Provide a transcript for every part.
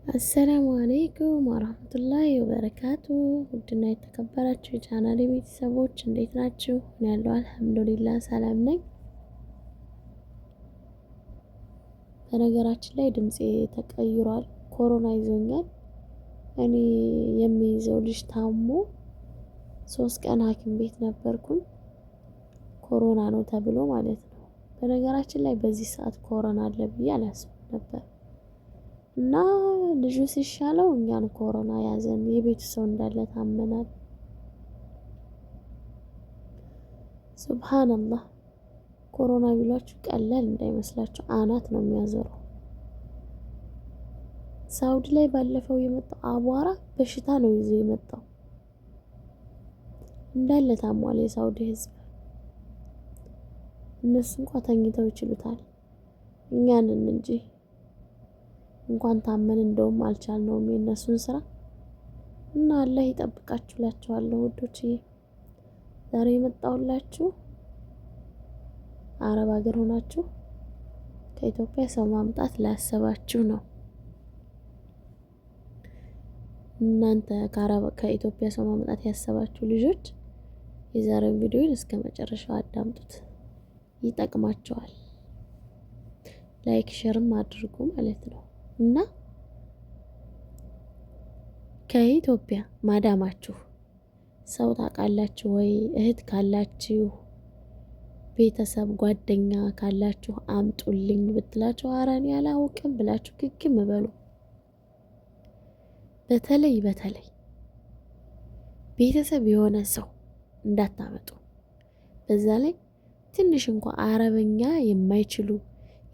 አሰላሙ አለይኩም ወራህመቱላሂ ወበረካቱ። ውድና የተከበራችሁ የቻናሌ ቤተሰቦች እንዴት ናችሁ? እኔ ያለው አልሐምዱሊላህ ሰላም ነኝ። በነገራችን ላይ ድምፄ ተቀይሯል። ኮሮና ይዞኛል። እኔ የሚይዘው ልጅ ታሞ 3 ቀን ሐኪም ቤት ነበርኩኝ። ኮሮና ነው ተብሎ ማለት ነው። በነገራችን ላይ በዚህ ሰዓት ኮሮና አለ ብዬ አላስብም ነበር። እና ልጁ ሲሻለው እኛን ኮሮና ያዘን። የቤቱ ሰው እንዳለ ታመናል። ሱብሃንአላህ። ኮሮና ቢሏችሁ ቀላል እንዳይመስላችሁ አናት ነው የሚያዞረው። ሳውዲ ላይ ባለፈው የመጣው አቧራ በሽታ ነው ይዞ የመጣው። እንዳለ ታሟል የሳውዲ ህዝብ። እነሱ እንኳን ተኝተው ይችሉታል፣ እኛንን እንጂ እንኳን ታመን እንደውም አልቻልነውም የነሱን ስራ። እና አላህ ይጠብቃችሁ እላችኋለሁ ውዶችዬ። ዛሬ የመጣሁላችሁ አረብ ሀገር ሆናችሁ ከኢትዮጵያ ሰው ማምጣት ላሰባችሁ ነው። እናንተ ከኢትዮጵያ ሰው ማምጣት ያሰባችሁ ልጆች የዛሬውን ቪዲዮን እስከ መጨረሻው አዳምጡት፣ ይጠቅማቸዋል። ላይክ ሼርም አድርጉ ማለት ነው። እና ከኢትዮጵያ ማዳማችሁ ሰው ታውቃላችሁ ወይ? እህት ካላችሁ፣ ቤተሰብ ጓደኛ ካላችሁ አምጡልኝ ብትላችሁ ኧረ እኔ አላውቅም ብላችሁ ግግም በሉ። በተለይ ቤተሰብ የሆነ ሰው እንዳታመጡ። በዛ ላይ ትንሽ እንኳን አረበኛ የማይችሉ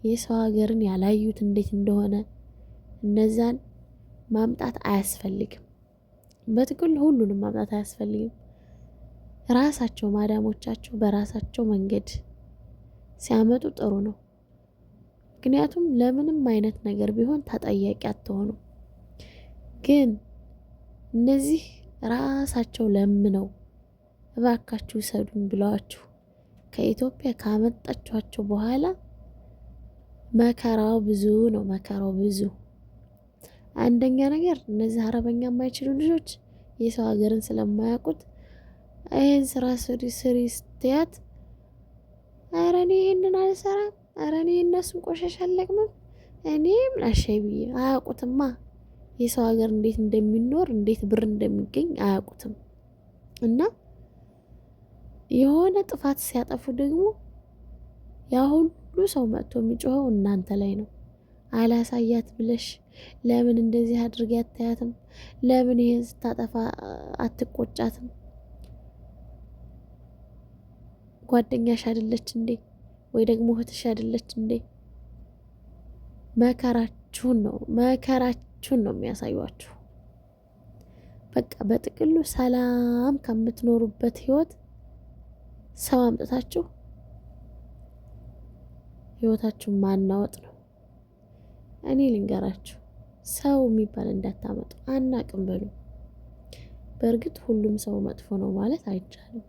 የሰው ሀገርን ያላዩት እንዴት እንደሆነ እነዛን ማምጣት አያስፈልግም። በጥቅሉ ሁሉንም ማምጣት አያስፈልግም። ራሳቸው ማዳሞቻቸው በራሳቸው መንገድ ሲያመጡ ጥሩ ነው። ምክንያቱም ለምንም አይነት ነገር ቢሆን ተጠያቂ አትሆኑም። ግን እነዚህ ራሳቸው ለምነው እባካችሁ ሰዱን ብለዋችሁ ከኢትዮጵያ ካመጣችኋቸው በኋላ መከራው ብዙ ነው። መከራው ብዙ። አንደኛ ነገር እነዚህ አረበኛ የማይችሉ ልጆች የሰው ሀገርን ስለማያውቁት ይሄን ስራ ስሪ ስትያት ኧረ እኔ ይሄንን አልሰራም፣ ኧረ እኔ እነሱን ቆሻሻ አልለቅምም፣ እኔ ምላሻይ ብዬ አያውቁትማ። የሰው ሀገር እንዴት እንደሚኖር እንዴት ብር እንደሚገኝ አያውቁትም። እና የሆነ ጥፋት ሲያጠፉ ደግሞ ያ ሁሉ ሰው መጥቶ የሚጮኸው እናንተ ላይ ነው። አላሳያት ብለሽ ለምን እንደዚህ አድርጊ አታያትም? ለምን ይሄን ስታጠፋ አትቆጫትም? ጓደኛሽ አይደለች እንዴ? ወይ ደግሞ እህትሽ አይደለች እንዴ? መከራችሁን ነው የሚያሳዩአችሁ። በቃ በጥቅሉ ሰላም ከምትኖሩበት ህይወት ሰው አምጥታችሁ ህይወታችሁን ማናወጥ ነው። እኔ ልንገራችሁ፣ ሰው የሚባል እንዳታመጡ። አናቅም በሉ። በእርግጥ ሁሉም ሰው መጥፎ ነው ማለት አይቻልም።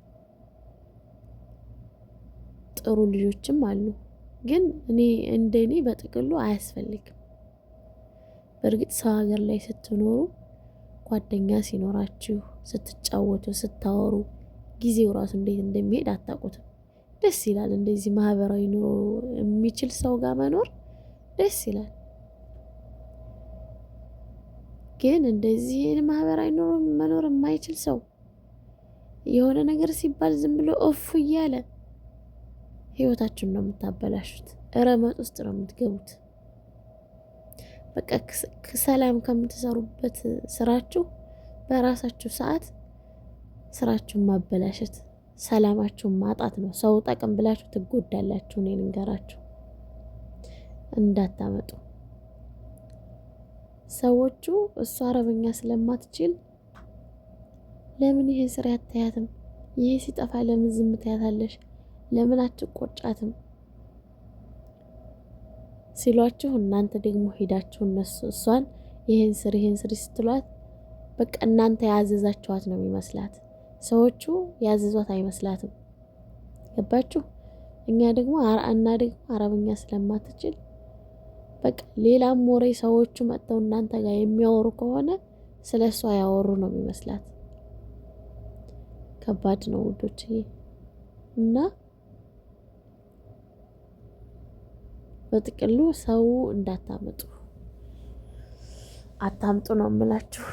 ጥሩ ልጆችም አሉ። ግን እንደኔ በጥቅሉ አያስፈልግም። በእርግጥ ሰው ሀገር ላይ ስትኖሩ ጓደኛ ሲኖራችሁ ስትጫወቱ ስታወሩ ጊዜው ራሱ እንዴት እንደሚሄድ አታውቁትም። ደስ ይላል። እንደዚህ ማህበራዊ ኑሮ የሚችል ሰው ጋር መኖር ደስ ይላል። ግን እንደዚህ ማህበራዊ ኑሮ መኖር የማይችል ሰው የሆነ ነገር ሲባል ዝም ብሎ እፉ እያለ ህይወታችሁን ነው የምታበላሹት። ረመጥ ውስጥ ነው የምትገቡት። በቃ ሰላም ከምትሰሩበት ስራችሁ በራሳችሁ ሰዓት ስራችሁን ማበላሸት፣ ሰላማችሁን ማጣት ነው። ሰው ጠቅም ብላችሁ ትጎዳላችሁ። እኔ ልንገራችሁ እንዳታመጡ። ሰዎቹ እሷ አረበኛ ስለማትችል ለምን ይሄን ስራ አታያትም? ይሄ ሲጠፋ ለምን ዝም ትያታለሽ? ለምን አትቆጫትም ሲሏችሁ እናንተ ደግሞ ሄዳችሁ እሷን ይሄን ስሪ ስትሏት በቃ እናንተ ያዘዛችኋት ነው የሚመስላት። ሰዎቹ ያዘዟት አይመስላትም። ገባችሁ? እና ደግሞ አረበኛ ስለማትችል በቃ ሌላም ወሬ ሰዎቹ መጥተው እናንተ ጋር የሚያወሩ ከሆነ ስለሷ ያወሩ ነው የሚመስላት። ከባድ ነው ውዶችዬ። እና በጥቅሉ ሰው እንዳታመጡ አታምጡ ነው የምላችሁ።